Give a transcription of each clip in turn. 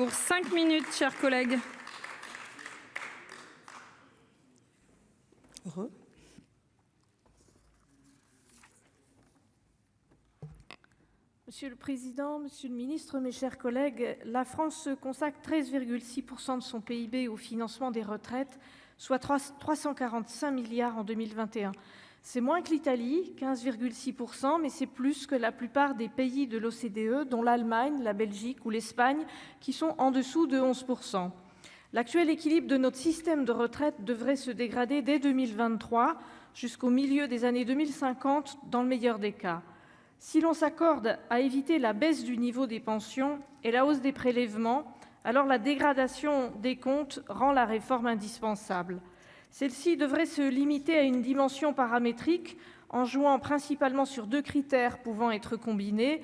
Pour 5 minutes, chers collègues. Monsieur le Président, Monsieur le Ministre, mes chers collègues, la France consacre 13,6% de son PIB au financement des retraites, soit 345 milliards en 2021. C'est moins que l'Italie, 15,6%, mais c'est plus que la plupart des pays de l'OCDE, dont l'Allemagne, la Belgique ou l'Espagne, qui sont en dessous de 11%. L'actuel équilibre de notre système de retraite devrait se dégrader dès 2023, jusqu'au milieu des années 2050, dans le meilleur des cas. Si l'on s'accorde à éviter la baisse du niveau des pensions et la hausse des prélèvements, alors la dégradation des comptes rend la réforme indispensable. Celle-ci devrait se limiter à une dimension paramétrique en jouant principalement sur 2 critères pouvant être combinés.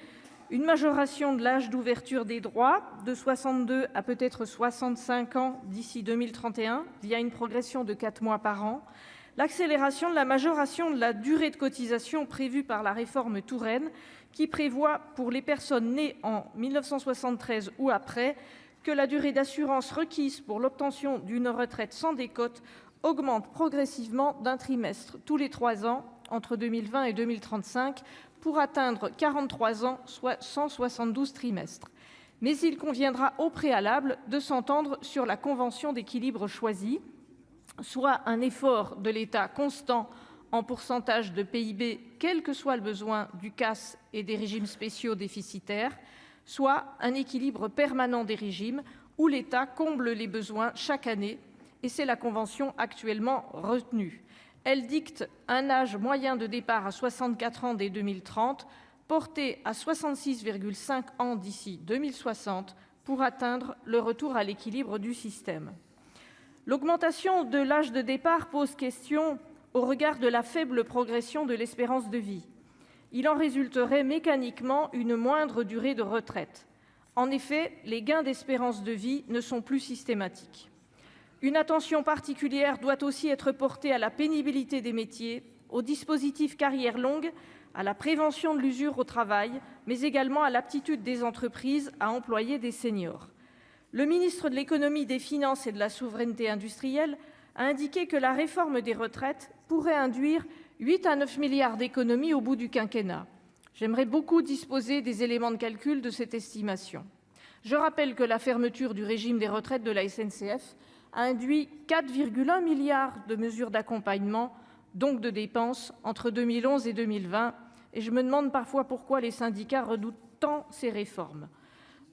Une majoration de l'âge d'ouverture des droits de 62 à peut-être 65 ans d'ici 2031 via une progression de 4 mois par an. L'accélération de la majoration de la durée de cotisation prévue par la réforme Touraine qui prévoit pour les personnes nées en 1973 ou après que la durée d'assurance requise pour l'obtention d'une retraite sans décote augmente progressivement d'un trimestre tous les 3 ans entre 2020 et 2035 pour atteindre 43 ans, soit 172 trimestres. Mais il conviendra au préalable de s'entendre sur la convention d'équilibre choisie, soit un effort de l'État constant en pourcentage de PIB, quel que soit le besoin du CAS et des régimes spéciaux déficitaires, soit un équilibre permanent des régimes où l'État comble les besoins chaque année, et c'est la convention actuellement retenue. Elle dicte un âge moyen de départ à 64 ans dès 2030, porté à 66,5 ans d'ici 2060 pour atteindre le retour à l'équilibre du système. L'augmentation de l'âge de départ pose question au regard de la faible progression de l'espérance de vie. Il en résulterait mécaniquement une moindre durée de retraite. En effet, les gains d'espérance de vie ne sont plus systématiques. Une attention particulière doit aussi être portée à la pénibilité des métiers, aux dispositifs carrière longue, à la prévention de l'usure au travail, mais également à l'aptitude des entreprises à employer des seniors. Le ministre de l'Économie, des Finances et de la Souveraineté industrielle a indiqué que la réforme des retraites pourrait induire 8 à 9 milliards d'économies au bout du quinquennat. J'aimerais beaucoup disposer des éléments de calcul de cette estimation. Je rappelle que la fermeture du régime des retraites de la SNCF a induit 4,1 milliards de mesures d'accompagnement, donc de dépenses, entre 2011 et 2020, et je me demande parfois pourquoi les syndicats redoutent tant ces réformes.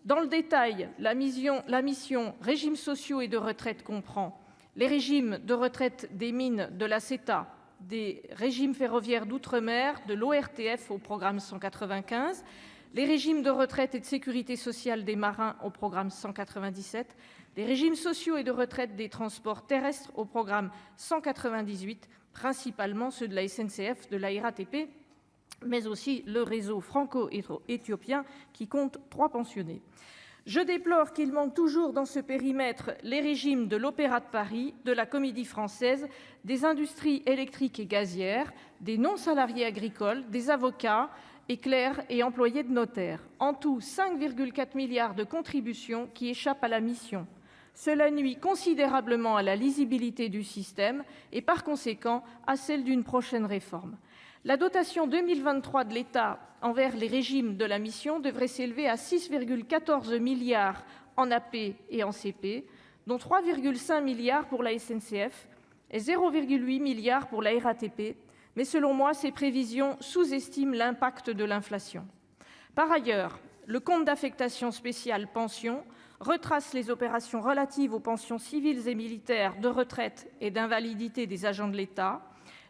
Dans le détail, la mission régimes sociaux et de retraite comprend les régimes de retraite des mines de la CETA, des régimes ferroviaires d'outre-mer, de l'ORTF au programme 195, les régimes de retraite et de sécurité sociale des marins au programme 197, les régimes sociaux et de retraite des transports terrestres au programme 198, principalement ceux de la SNCF, de la RATP, mais aussi le réseau franco-éthiopien qui compte 3 pensionnés. Je déplore qu'il manque toujours dans ce périmètre les régimes de l'Opéra de Paris, de la Comédie Française, des industries électriques et gazières, des non-salariés agricoles, des avocats, clercs et employés de notaires. En tout, 5,4 milliards de contributions qui échappent à la mission. Cela nuit considérablement à la lisibilité du système et par conséquent à celle d'une prochaine réforme. La dotation 2023 de l'État envers les régimes de la mission devrait s'élever à 6,14 milliards en AP et en CP, dont 3,5 milliards pour la SNCF et 0,8 milliards pour la RATP, mais selon moi, ces prévisions sous-estiment l'impact de l'inflation. Par ailleurs, le compte d'affectation spéciale pensions retrace les opérations relatives aux pensions civiles et militaires de retraite et d'invalidité des agents de l'État.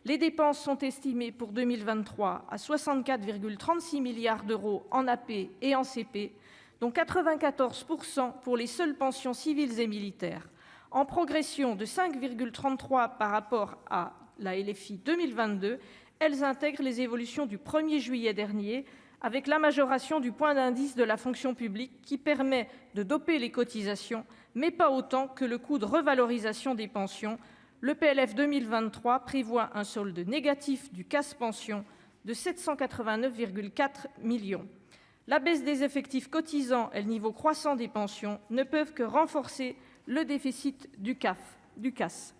Les dépenses sont estimées pour 2023 à 64,36 milliards d'euros en AP et en CP, dont 94% pour les seules pensions civiles et militaires, en progression de 5,33 par rapport à la LFI 2022. Elles intègrent les évolutions du 1er juillet dernier, avec la majoration du point d'indice de la fonction publique qui permet de doper les cotisations, mais pas autant que le coût de revalorisation des pensions. Le PLF 2023 prévoit un solde négatif du CAS Pensions de 789,4 millions. La baisse des effectifs cotisants et le niveau croissant des pensions ne peuvent que renforcer le déficit du CAS.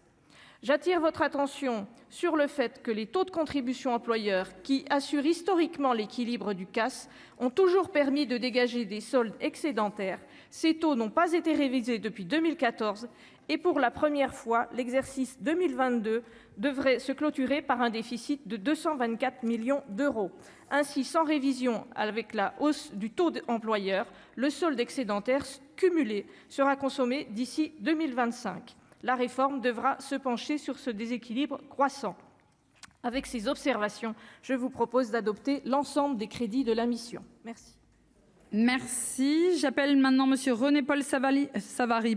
J'attire votre attention sur le fait que les taux de contribution employeur, qui assurent historiquement l'équilibre du CAS, ont toujours permis de dégager des soldes excédentaires. Ces taux n'ont pas été révisés depuis 2014 et pour la première fois, l'exercice 2022 devrait se clôturer par un déficit de 224 millions d'euros. Ainsi, sans révision avec la hausse du taux employeur, le solde excédentaire cumulé sera consommé d'ici 2025. La réforme devra se pencher sur ce déséquilibre croissant. Avec ces observations, je vous propose d'adopter l'ensemble des crédits de la mission. Merci. Merci. J'appelle maintenant Monsieur René-Paul Savary,